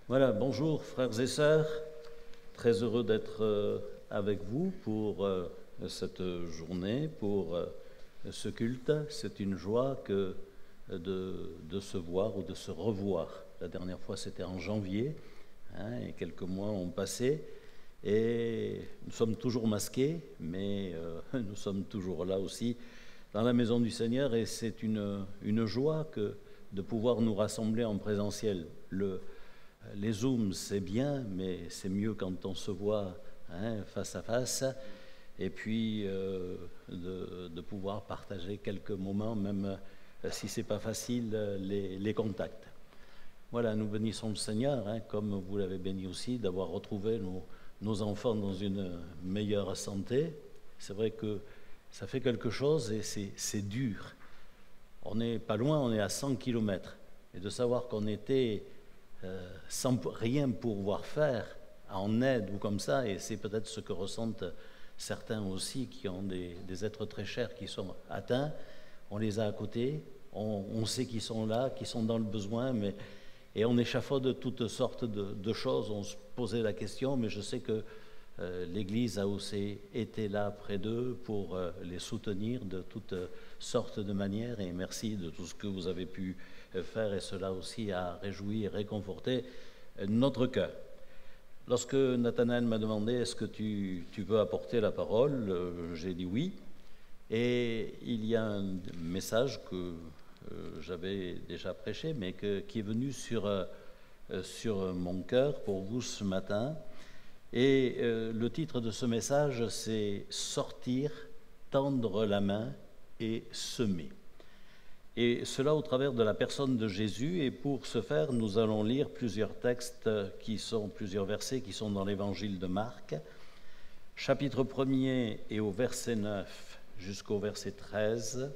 Voilà, bonjour frères et sœurs, très heureux d'être avec vous pour cette journée, pour ce culte. C'est une joie de se voir ou de se revoir. La dernière fois c'était en janvier, et quelques mois ont passé, et nous sommes toujours masqués, mais nous sommes toujours là aussi dans la maison du Seigneur, et c'est une joie de pouvoir nous rassembler en présentiel. Les Zooms, c'est bien, mais c'est mieux quand on se voit face à face. Et puis, de pouvoir partager quelques moments, même si ce n'est pas facile, les contacts. Voilà, nous bénissons le Seigneur, comme vous l'avez béni aussi, d'avoir retrouvé nos enfants dans une meilleure santé. C'est vrai que ça fait quelque chose et c'est dur. On n'est pas loin, on est à 100 km. Et de savoir qu'on était sans rien pouvoir faire, en aide ou comme ça, et c'est peut-être ce que ressentent certains aussi qui ont des êtres très chers qui sont atteints. On les a à côté, on sait qu'ils sont là, qu'ils sont dans le besoin, et on échafaude toutes sortes de choses. On se posait la question, mais je sais que l'Église a aussi été là près d'eux pour les soutenir de toutes sortes de manières, et merci de tout ce que vous avez pu faire, et cela aussi a réjoui et réconforté notre cœur. Lorsque Nathanaël m'a demandé « Est-ce que tu veux apporter la parole ?» j'ai dit oui, et il y a un message que j'avais déjà prêché, mais qui est venu sur mon cœur pour vous ce matin. Et le titre de ce message, c'est « Sortir, tendre la main et semer ». Et cela au travers de la personne de Jésus. Et pour ce faire, nous allons lire plusieurs textes plusieurs versets qui sont dans l'évangile de Marc, chapitre 1er et au verset 9 jusqu'au verset 13.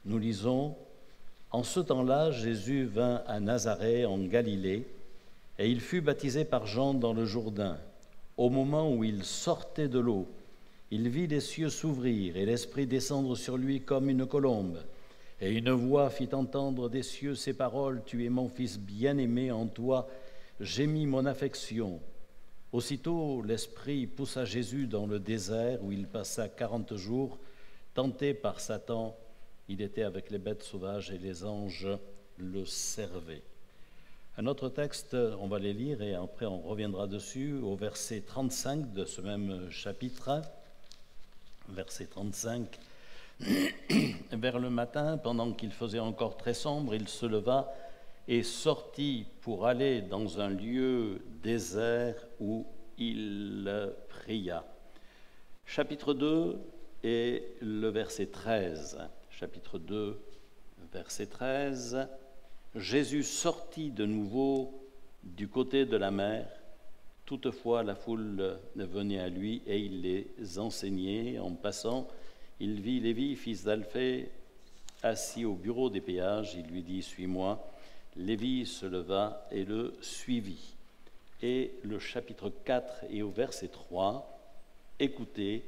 Nous lisons « En ce temps-là, Jésus vint à Nazareth en Galilée, et il fut baptisé par Jean dans le Jourdain. Au moment où il sortait de l'eau, il vit les cieux s'ouvrir et l'Esprit descendre sur lui comme une colombe. Et une voix fit entendre des cieux ces paroles, « Tu es mon Fils bien-aimé, en toi j'ai mis mon affection. » Aussitôt, l'Esprit poussa Jésus dans le désert, où il passa 40 jours, tenté par Satan. Il était avec les bêtes sauvages et les anges le servaient. Un autre texte, on va les lire et après on reviendra dessus, au verset 35 de ce même chapitre. Verset 35. Vers le matin, pendant qu'il faisait encore très sombre, il se leva et sortit pour aller dans un lieu désert où il pria. Chapitre 2 et le verset 13. Chapitre 2, verset 13. Jésus sortit de nouveau du côté de la mer. Toutefois, la foule venait à lui et il les enseignait. En passant, il vit Lévi, fils d'Alphée, assis au bureau des péages. Il lui dit « Suis-moi ». Lévi se leva et le suivit. Et le chapitre 4 et au verset 3, « Écoutez,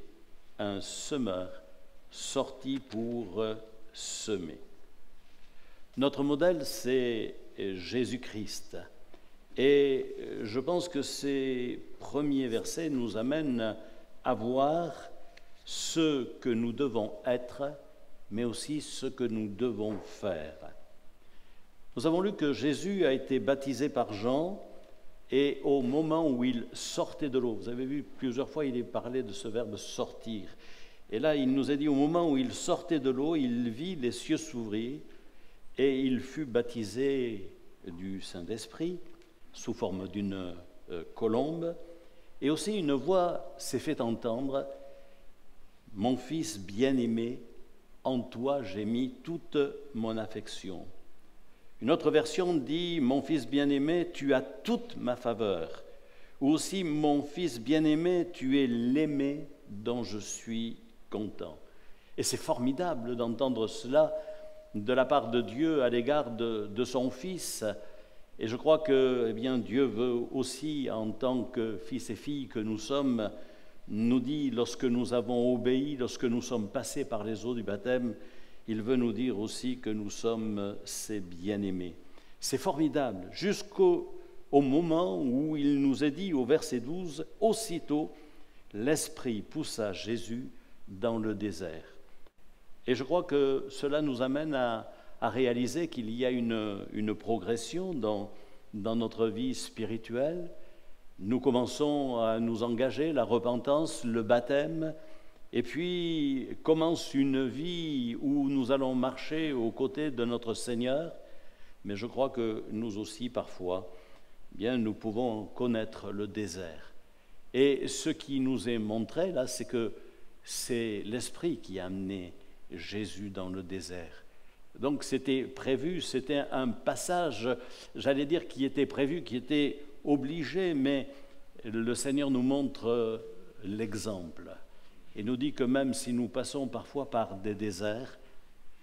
un semeur sortit pour semer ». Notre modèle, c'est Jésus-Christ. Et je pense que ces premiers versets nous amènent à voir ce que nous devons être, mais aussi ce que nous devons faire. Nous avons lu que Jésus a été baptisé par Jean, et au moment où il sortait de l'eau, vous avez vu plusieurs fois il est parlé de ce verbe « sortir ». Et là, il nous a dit au moment où il sortait de l'eau, il vit les cieux s'ouvrir, et il fut baptisé du Saint-Esprit sous forme d'une colombe, et aussi une voix s'est fait entendre « Mon Fils bien-aimé, en toi j'ai mis toute mon affection ». Une autre version dit « Mon Fils bien-aimé, tu as toute ma faveur ». Ou aussi « Mon Fils bien-aimé, tu es l'aimé dont je suis content ». Et c'est formidable d'entendre cela de la part de Dieu à l'égard de son Fils. Et je crois que Dieu veut aussi, en tant que fils et filles que nous sommes, nous dit, lorsque nous avons obéi, lorsque nous sommes passés par les eaux du baptême, il veut nous dire aussi que nous sommes ses bien-aimés. C'est formidable, jusqu'au au moment où il nous est dit au verset 12, « Aussitôt, l'Esprit poussa Jésus dans le désert. » Et je crois que cela nous amène à réaliser qu'il y a une progression dans notre vie spirituelle. Nous commençons à nous engager, la repentance, le baptême, et puis commence une vie où nous allons marcher aux côtés de notre Seigneur. Mais je crois que nous aussi, parfois, bien, nous pouvons connaître le désert. Et ce qui nous est montré là, c'est que c'est l'Esprit qui a amené Jésus dans le désert. Donc c'était prévu, c'était un passage, j'allais dire, qui était prévu, qui était obligé, mais le Seigneur nous montre l'exemple. Et nous dit que même si nous passons parfois par des déserts,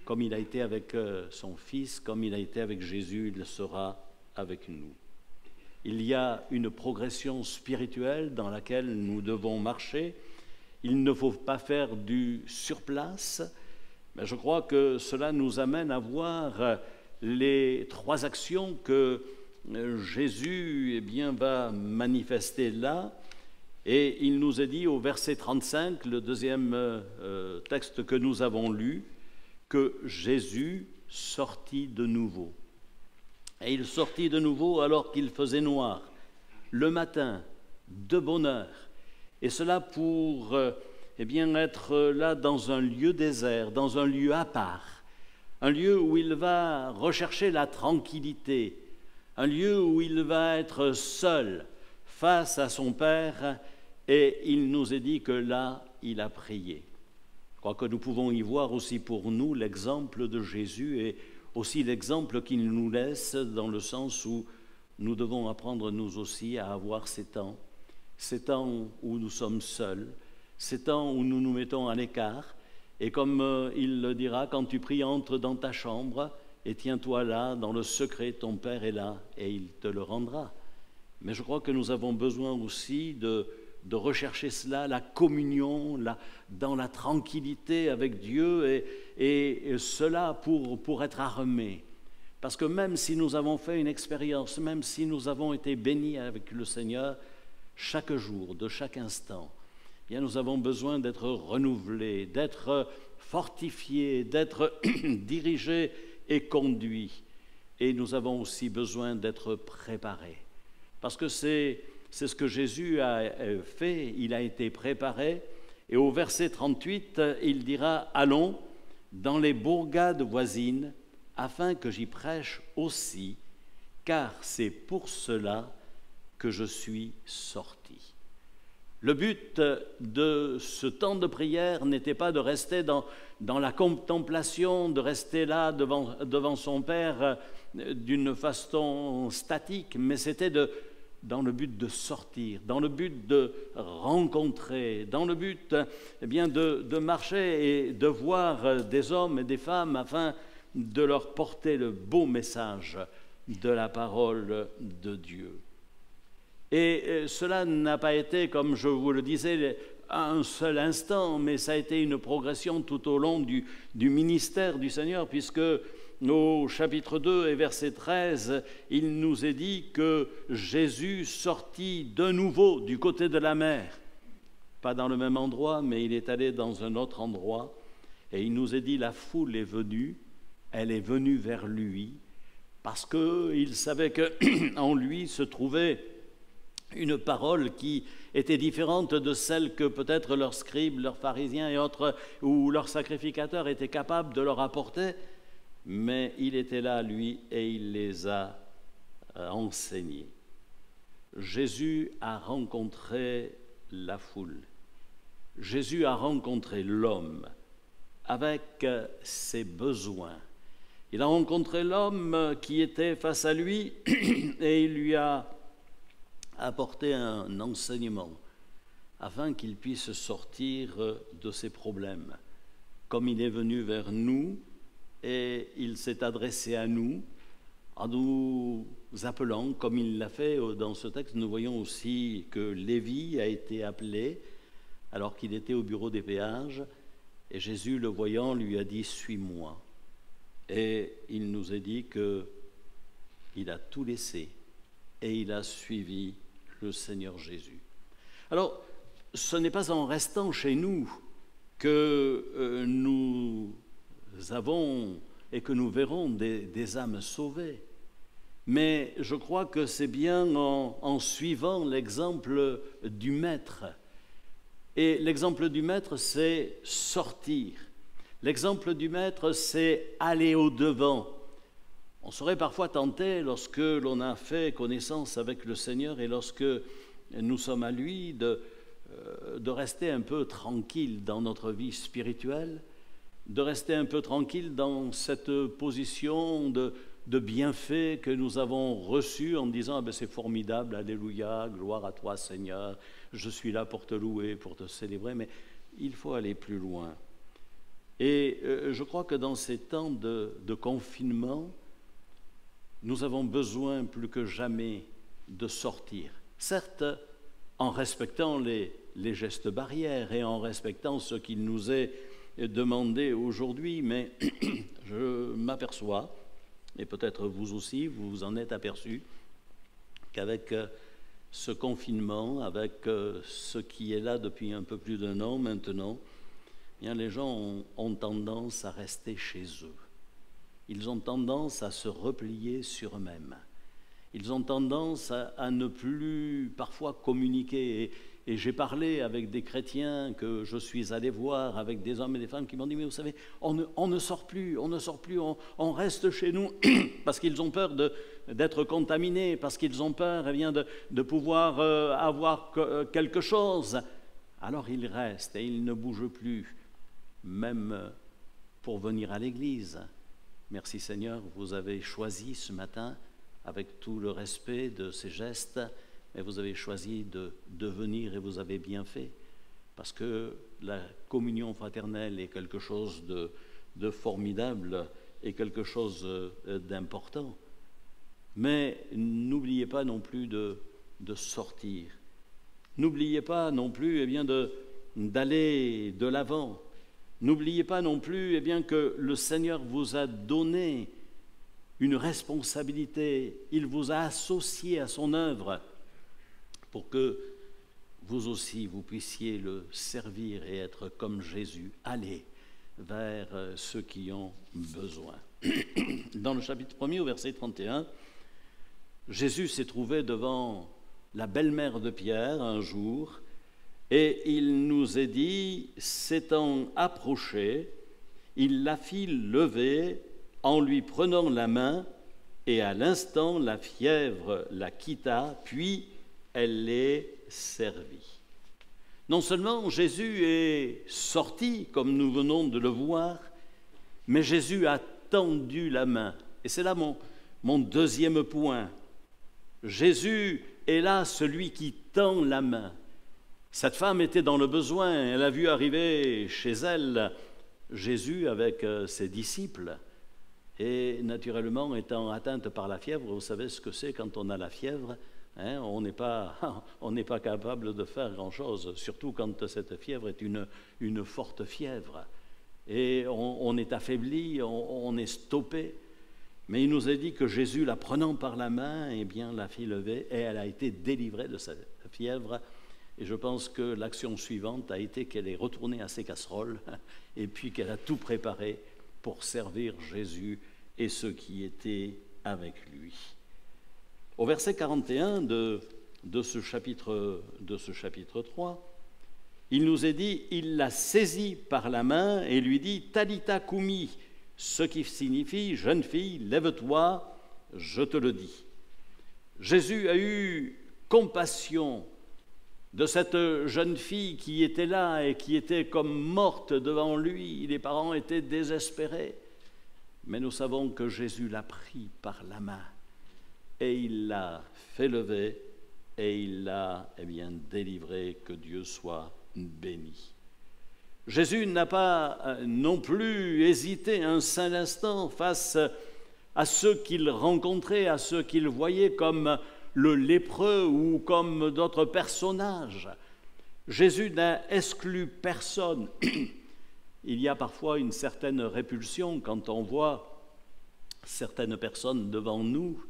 comme il a été avec son Fils, comme il a été avec Jésus, il sera avec nous. Il y a une progression spirituelle dans laquelle nous devons marcher. Il ne faut pas faire du surplace, mais je crois que cela nous amène à voir les trois actions que Jésus va manifester là. Et il nous est dit au verset 35, le deuxième texte que nous avons lu, que Jésus sortit de nouveau. Et il sortit de nouveau alors qu'il faisait noir, le matin, de bonne heure. Et cela pour être là dans un lieu désert, dans un lieu à part, un lieu où il va rechercher la tranquillité, un lieu où il va être seul face à son Père, et il nous est dit que là, il a prié. Je crois que nous pouvons y voir aussi pour nous l'exemple de Jésus et aussi l'exemple qu'il nous laisse dans le sens où nous devons apprendre nous aussi à avoir ces temps où nous sommes seuls, ces temps où nous nous mettons à l'écart. Et comme il le dira, quand tu pries, entre dans ta chambre et tiens-toi là, dans le secret, ton Père est là et il te le rendra. Mais je crois que nous avons besoin aussi de rechercher cela, la communion, dans la tranquillité avec Dieu, et cela pour être armés. Parce que même si nous avons fait une expérience, même si nous avons été bénis avec le Seigneur, chaque jour, de chaque instant, bien, nous avons besoin d'être renouvelés, d'être fortifiés, d'être dirigés et conduits. Et nous avons aussi besoin d'être préparés. Parce que c'est ce que Jésus a fait, il a été préparé. Et au verset 38, il dira « Allons dans les bourgades voisines, afin que j'y prêche aussi, car c'est pour cela que je suis sorti. » Le but de ce temps de prière n'était pas de rester dans la contemplation, de rester là devant son Père d'une façon statique, mais c'était dans le but de sortir, dans le but de rencontrer, dans le but de marcher et de voir des hommes et des femmes afin de leur porter le beau message de la parole de Dieu. Et cela n'a pas été, comme je vous le disais, un seul instant, mais ça a été une progression tout au long du ministère du Seigneur, puisque au chapitre 2 et verset 13, il nous est dit que Jésus sortit de nouveau du côté de la mer, pas dans le même endroit, mais il est allé dans un autre endroit, et il nous est dit la foule est venue, elle est venue vers lui, parce qu'il savait qu'en lui se trouvait une parole qui était différente de celle que peut-être leurs scribes, leurs pharisiens et autres, ou leurs sacrificateurs étaient capables de leur apporter, mais il était là, lui, et il les a enseignés. Jésus a rencontré la foule. Jésus a rencontré l'homme avec ses besoins. Il a rencontré l'homme qui était face à lui et il lui a apporté un enseignement afin qu'il puisse sortir de ses problèmes. Comme il est venu vers nous et il s'est adressé à nous en nous appelant, comme il l'a fait dans ce texte, nous voyons aussi que Lévi a été appelé alors qu'il était au bureau des péages et Jésus, le voyant, lui a dit « Suis-moi ». Et il nous a dit qu'il a tout laissé et il a suivi le Seigneur Jésus. Alors, ce n'est pas en restant chez nous que nous avons et que nous verrons des âmes sauvées. Mais je crois que c'est bien en suivant l'exemple du Maître. Et l'exemple du Maître, c'est sortir. L'exemple du Maître, c'est aller au-devant. On serait parfois tenté, lorsque l'on a fait connaissance avec le Seigneur et lorsque nous sommes à lui, de rester un peu tranquille dans notre vie spirituelle, de rester un peu tranquille dans cette position de bienfait que nous avons reçu en disant ah ben c'est formidable, alléluia, gloire à toi Seigneur, je suis là pour te louer, pour te célébrer, mais il faut aller plus loin. Et je crois que dans ces temps de confinement, nous avons besoin plus que jamais de sortir. Certes, en respectant les gestes barrières et en respectant ce qu'il nous est demandé aujourd'hui, mais je m'aperçois, et peut-être vous aussi, vous vous en êtes aperçu, qu'avec ce confinement, avec ce qui est là depuis un peu plus d'1 an maintenant, eh bien, les gens ont tendance à rester chez eux. Ils ont tendance à se replier sur eux-mêmes. Ils ont tendance à ne plus parfois communiquer. Et j'ai parlé avec des chrétiens que je suis allé voir, avec des hommes et des femmes qui m'ont dit « Mais vous savez, on ne sort plus, on reste chez nous parce qu'ils ont peur d'être contaminés, parce qu'ils ont peur eh bien, de pouvoir avoir quelque chose. » Alors ils restent et ils ne bougent plus, même pour venir à l'église. Merci Seigneur, vous avez choisi ce matin, avec tout le respect de ces gestes, mais vous avez choisi de venir et vous avez bien fait, parce que la communion fraternelle est quelque chose de formidable et quelque chose d'important. Mais n'oubliez pas non plus de sortir. N'oubliez pas non plus eh bien, d'aller de l'avant. N'oubliez pas non plus eh bien, que le Seigneur vous a donné une responsabilité. Il vous a associé à son œuvre pour que vous aussi, vous puissiez le servir et être comme Jésus, aller vers ceux qui ont besoin. Dans le chapitre 1er, au verset 31, Jésus s'est trouvé devant la belle-mère de Pierre un jour, et il nous est dit, s'étant approché, il la fit lever en lui prenant la main, et à l'instant la fièvre la quitta, puis elle les servit. Non seulement Jésus est sorti, comme nous venons de le voir, mais Jésus a tendu la main. Et c'est là mon deuxième point. Jésus est là, celui qui tend la main. Cette femme était dans le besoin, elle a vu arriver chez elle Jésus avec ses disciples. Et naturellement, étant atteinte par la fièvre, vous savez ce que c'est quand on a la fièvre, hein, on n'est pas capable de faire grand-chose, surtout quand cette fièvre est une forte fièvre. Et on est affaibli, on est stoppé. Mais il nous a dit que Jésus, la prenant par la main, eh bien, la fit lever et elle a été délivrée de cette fièvre. Et je pense que l'action suivante a été qu'elle est retournée à ses casseroles et puis qu'elle a tout préparé pour servir Jésus et ceux qui étaient avec lui. Au verset 41 de ce chapitre 3, il nous est dit, il la saisit par la main et lui dit « Talitha koumi », ce qui signifie « Jeune fille, lève-toi, je te le dis ». Jésus a eu compassion de cette jeune fille qui était là et qui était comme morte devant lui. Les parents étaient désespérés. Mais nous savons que Jésus l'a pris par la main et il l'a fait lever et il l'a délivré. Que Dieu soit béni. Jésus n'a pas non plus hésité un seul instant face à ceux qu'il rencontrait, à ceux qu'il voyait comme le lépreux ou comme d'autres personnages. Jésus n'a exclu personne. Il y a parfois une certaine répulsion quand on voit certaines personnes devant nous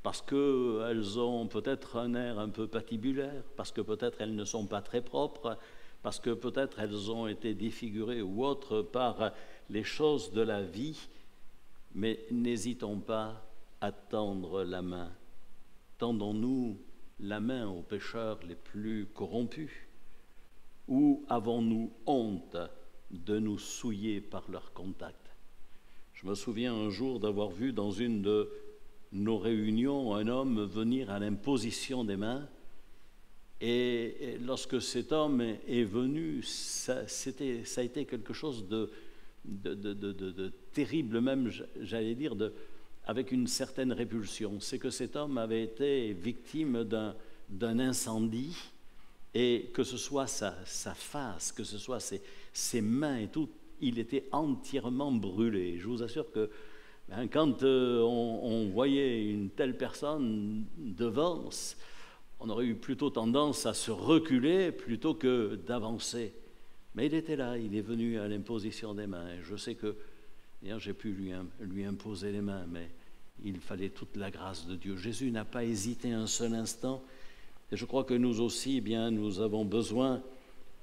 parce qu'elles ont peut-être un air un peu patibulaire, parce que peut-être elles ne sont pas très propres, parce que peut-être elles ont été défigurées ou autres par les choses de la vie, mais n'hésitons pas à tendre la main. Tendons-nous la main aux pécheurs les plus corrompus, ou avons-nous honte de nous souiller par leur contact? Je me souviens un jour d'avoir vu dans une de nos réunions un homme venir à l'imposition des mains, et lorsque cet homme est venu, ça a été quelque chose de terrible, même, j'allais dire, avec une certaine répulsion. C'est que cet homme avait été victime d'un incendie, et que ce soit sa face, que ce soit ses mains et tout, il était entièrement brûlé. Je vous assure que quand on voyait une telle personne devant, on aurait eu plutôt tendance à se reculer plutôt que d'avancer. Mais il était là, il est venu à l'imposition des mains. Et je sais que j'ai pu lui imposer les mains, mais il fallait toute la grâce de Dieu. Jésus n'a pas hésité un seul instant. Et je crois que nous aussi, nous avons besoin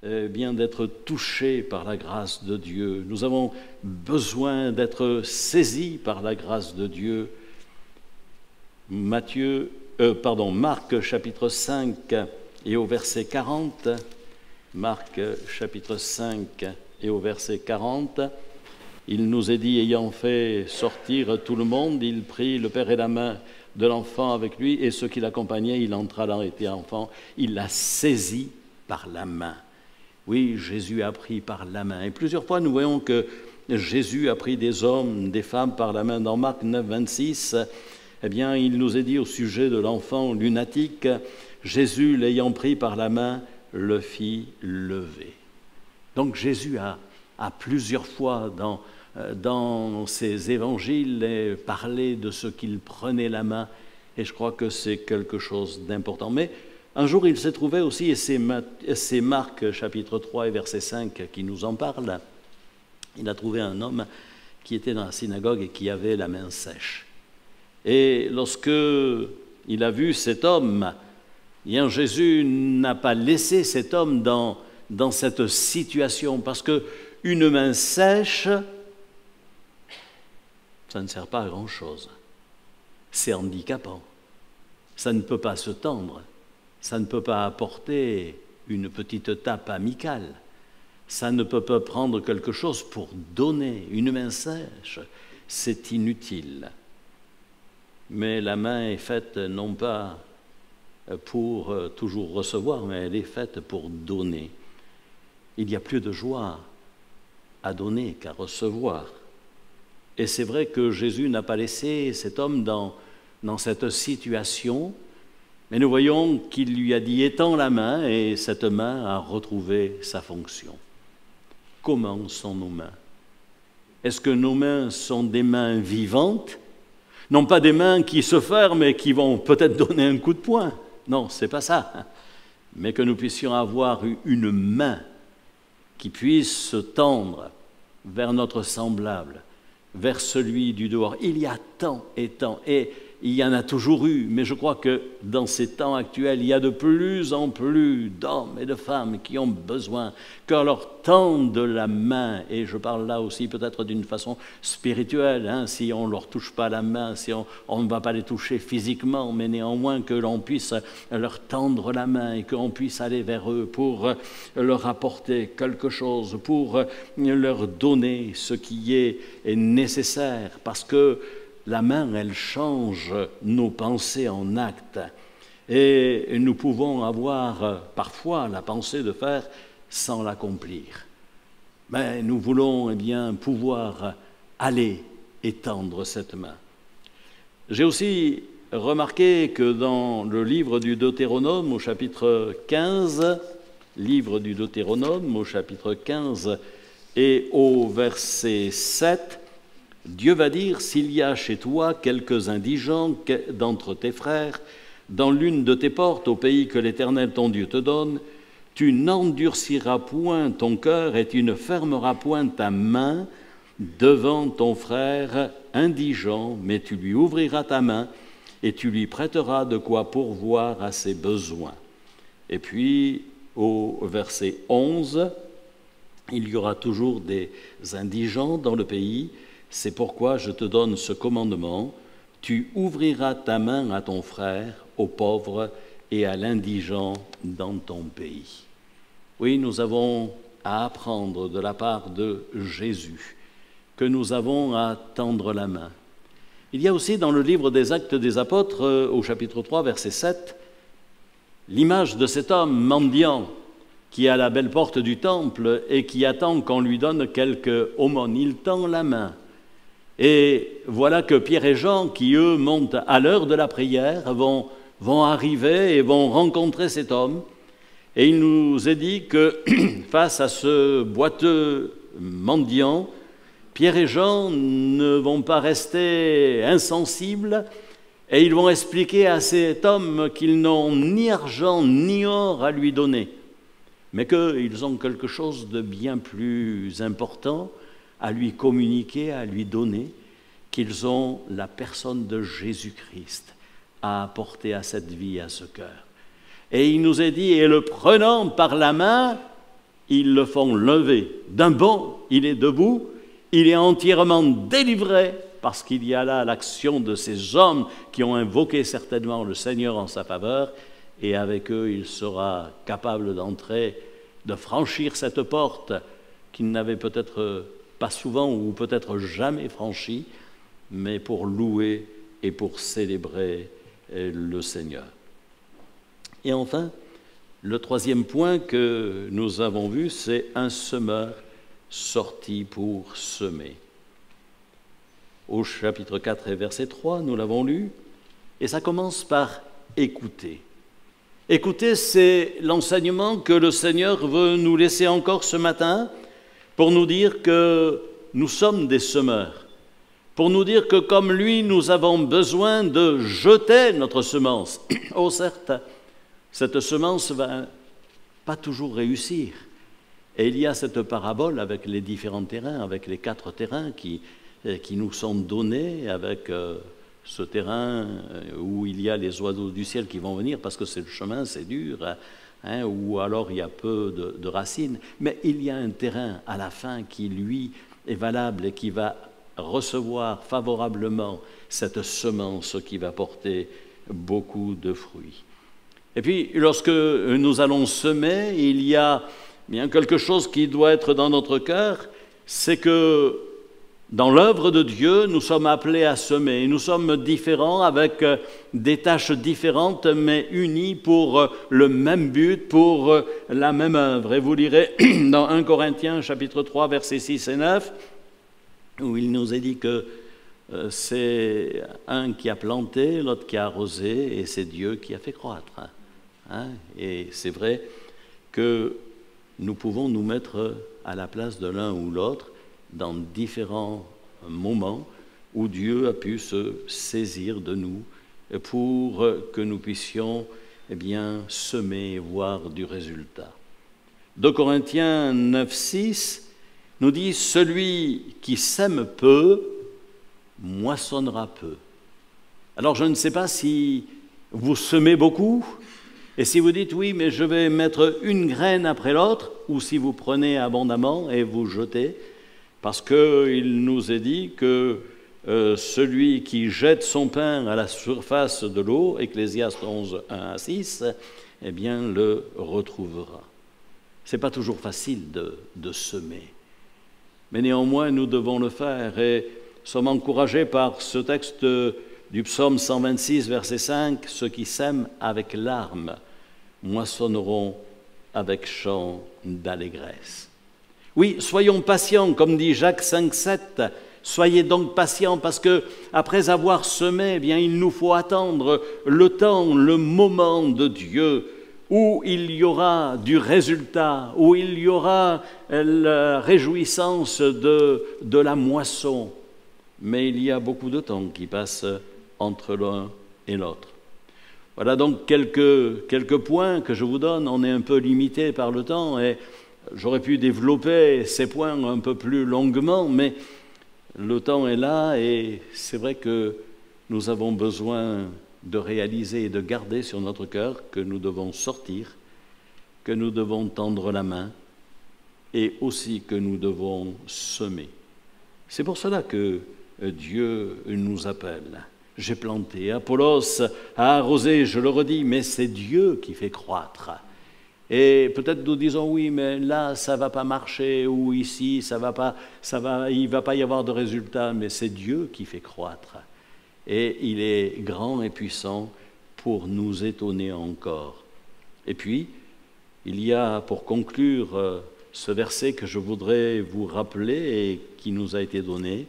d'être touchés par la grâce de Dieu. Nous avons besoin d'être saisis par la grâce de Dieu. Marc chapitre 5 et au verset 40. Marc chapitre 5 et au verset 40. Il nous est dit, ayant fait sortir tout le monde, il prit le père et la main de l'enfant avec lui, et ceux qui l'accompagnaient, il entra dans les enfants, il l'a saisi par la main. Oui, Jésus a pris par la main. Et plusieurs fois, nous voyons que Jésus a pris des hommes, des femmes par la main. Dans Marc 9, 26, il nous est dit au sujet de l'enfant lunatique, Jésus, l'ayant pris par la main, le fit lever. Donc Jésus a plusieurs fois dans ses évangiles parlé de ce qu'il prenait la main, et je crois que c'est quelque chose d'important. Mais un jour, il s'est trouvé aussi, et c'est Marc chapitre 3 et verset 5 qui nous en parle, il a trouvé un homme qui était dans la synagogue et qui avait la main sèche. Et lorsque il a vu cet homme, Jésus n'a pas laissé cet homme dans cette situation, parce qu'une main sèche, ça ne sert pas à grand-chose. C'est handicapant. Ça ne peut pas se tendre. Ça ne peut pas apporter une petite tape amicale. Ça ne peut pas prendre quelque chose pour donner. Une main sèche, c'est inutile. Mais la main est faite non pas pour toujours recevoir, mais elle est faite pour donner. Il y a plus de joie à donner qu'à recevoir. Et c'est vrai que Jésus n'a pas laissé cet homme dans cette situation, mais nous voyons qu'il lui a dit « étends la main » et cette main a retrouvé sa fonction. Comment sont nos mains? Est-ce que nos mains sont des mains vivantes? Non pas des mains qui se ferment et qui vont peut-être donner un coup de poing. Non, ce n'est pas ça. Mais que nous puissions avoir une main qui puisse se tendre vers notre semblable, vers celui du dehors. Il y a tant et tant, et il y en a toujours eu, mais je crois que dans ces temps actuels, il y a de plus en plus d'hommes et de femmes qui ont besoin qu'on leur tende la main, et je parle là aussi peut-être d'une façon spirituelle, si on ne leur touche pas la main, si on ne va pas les toucher physiquement, mais néanmoins que l'on puisse leur tendre la main et qu'on puisse aller vers eux pour leur apporter quelque chose, pour leur donner ce qui est nécessaire, parce que la main, elle change nos pensées en actes. Et nous pouvons avoir parfois la pensée de faire sans l'accomplir. Mais nous voulons pouvoir aller étendre cette main. J'ai aussi remarqué que dans le livre du Deutéronome, au chapitre 15, livre du Deutéronome, au chapitre 15 et au verset 7, Dieu va dire, s'il y a chez toi quelques indigents d'entre tes frères, dans l'une de tes portes, au pays que l'Éternel ton Dieu te donne, tu n'endurciras point ton cœur et tu ne fermeras point ta main devant ton frère indigent, mais tu lui ouvriras ta main et tu lui prêteras de quoi pourvoir à ses besoins. Et puis, au verset 11, il y aura toujours des indigents dans le pays. C'est pourquoi je te donne ce commandement. Tu ouvriras ta main à ton frère, au pauvre et à l'indigent dans ton pays. Oui, nous avons à apprendre de la part de Jésus que nous avons à tendre la main. Il y a aussi dans le livre des Actes des Apôtres, au chapitre 3, verset 7, l'image de cet homme mendiant qui est à la belle porte du temple et qui attend qu'on lui donne quelques aumônes. Il tend la main. Et voilà que Pierre et Jean, qui eux montent à l'heure de la prière, vont arriver et vont rencontrer cet homme. Et il nous est dit que face à ce boiteux mendiant, Pierre et Jean ne vont pas rester insensibles et ils vont expliquer à cet homme qu'ils n'ont ni argent ni or à lui donner, mais qu'ils ont quelque chose de bien plus important à lui communiquer, à lui donner, qu'ils ont la personne de Jésus-Christ à apporter à cette vie, à ce cœur. Et il nous est dit, et le prenant par la main, ils le font lever. D'un bond, il est debout, il est entièrement délivré, parce qu'il y a là l'action de ces hommes qui ont invoqué certainement le Seigneur en sa faveur, et avec eux, il sera capable d'entrer, de franchir cette porte qu'il n'avait peut-être pas souvent ou peut-être jamais franchie, mais pour louer et pour célébrer le Seigneur. Et enfin, le troisième point que nous avons vu, c'est un semeur sorti pour semer. Au chapitre 4 et verset 3, nous l'avons lu, et ça commence par écouter. Écoutez, c'est l'enseignement que le Seigneur veut nous laisser encore ce matin pour nous dire que nous sommes des semeurs, pour nous dire que comme lui, nous avons besoin de jeter notre semence. Oh certes, cette semence ne va pas toujours réussir. Et il y a cette parabole avec les différents terrains, avec les 4 terrains qui nous sont donnés, avec ce terrain où il y a les oiseaux du ciel qui vont venir, parce que c'est le chemin, c'est dur, hein, ou alors il y a peu de racines. Mais il y a un terrain à la fin qui, lui, est valable et qui va recevoir favorablement cette semence qui va porter beaucoup de fruits. Et puis, lorsque nous allons semer, il y a bien quelque chose qui doit être dans notre cœur, c'est que dans l'œuvre de Dieu, nous sommes appelés à semer. Nous sommes différents avec des tâches différentes, mais unis pour le même but, pour la même œuvre. Et vous lirez dans 1 Corinthiens, chapitre 3, versets 6 et 9, où il nous est dit que c'est un qui a planté, l'autre qui a arrosé, et c'est Dieu qui a fait croître. Hein? Et c'est vrai que nous pouvons nous mettre à la place de l'un ou l'autre dans différents moments où Dieu a pu se saisir de nous pour que nous puissions semer et voir du résultat. 2 Corinthiens 9, 6 nous dit « Celui qui sème peu, moissonnera peu ». Alors je ne sais pas si vous semez beaucoup, et si vous dites « oui, mais je vais mettre une graine après l'autre », ou si vous prenez abondamment et vous jetez, parce qu'il nous est dit que celui qui jette son pain à la surface de l'eau, Ecclésiaste 11, 1 à 6, eh bien, le retrouvera. Ce n'est pas toujours facile de semer, mais néanmoins, nous devons le faire et sommes encouragés par ce texte du psaume 126, verset 5, « Ceux qui sèment avec larmes moissonneront avec chant d'allégresse. » Oui, soyons patients, comme dit Jacques 5, 7. Soyez donc patients parce que après avoir semé, eh bien, il nous faut attendre le temps, le moment de Dieu où il y aura du résultat, où il y aura la réjouissance de la moisson. Mais il y a beaucoup de temps qui passe entre l'un et l'autre. Voilà donc quelques points que je vous donne. On est un peu limité par le temps et j'aurais pu développer ces points un peu plus longuement, mais le temps est là et c'est vrai que nous avons besoin de réaliser et de garder sur notre cœur que nous devons sortir, que nous devons tendre la main et aussi que nous devons semer. C'est pour cela que Dieu nous appelle. J'ai planté, Apollos a arrosé, je le redis, mais c'est Dieu qui fait croître. Et peut-être nous disons, oui, mais là, ça ne va pas marcher, ou ici, il ne va pas y avoir de résultat, mais c'est Dieu qui fait croître. Et il est grand et puissant pour nous étonner encore. Et puis, il y a, pour conclure, ce verset que je voudrais vous rappeler et qui nous a été donné.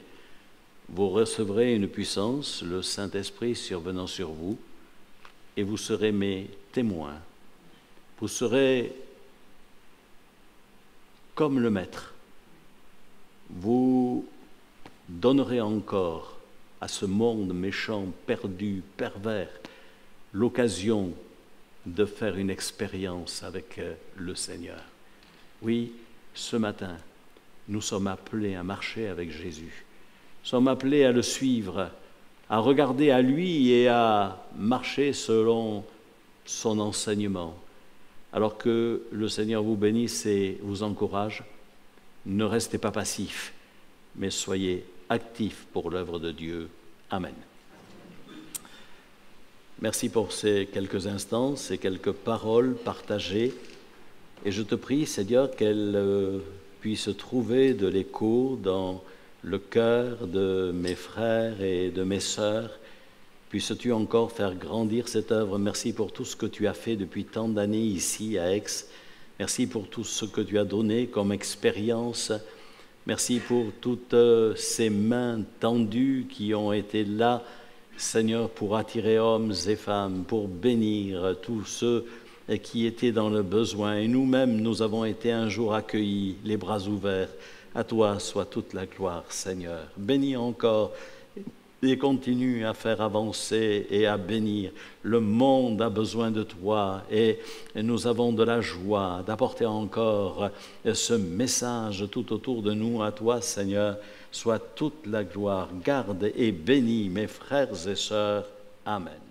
Vous recevrez une puissance, le Saint-Esprit survenant sur vous, et vous serez mes témoins. Vous serez comme le Maître. Vous donnerez encore à ce monde méchant, perdu, pervers, l'occasion de faire une expérience avec le Seigneur. Oui, ce matin, nous sommes appelés à marcher avec Jésus. Nous sommes appelés à le suivre, à regarder à lui et à marcher selon son enseignement. Alors que le Seigneur vous bénisse et vous encourage, ne restez pas passifs, mais soyez actifs pour l'œuvre de Dieu. Amen. Merci pour ces quelques instants, ces quelques paroles partagées. Et je te prie, Seigneur, qu'elles puissent trouver de l'écho dans le cœur de mes frères et de mes sœurs. Puisses-tu encore faire grandir cette œuvre. Merci pour tout ce que tu as fait depuis tant d'années ici à Aix. Merci pour tout ce que tu as donné comme expérience. Merci pour toutes ces mains tendues qui ont été là, Seigneur, pour attirer hommes et femmes, pour bénir tous ceux qui étaient dans le besoin. Et nous-mêmes, nous avons été un jour accueillis, les bras ouverts. À toi soit toute la gloire, Seigneur. Bénis encore et continue à faire avancer et à bénir. Le monde a besoin de toi et nous avons de la joie d'apporter encore ce message tout autour de nous. À toi, Seigneur, soit toute la gloire. Garde et bénis mes frères et sœurs. Amen.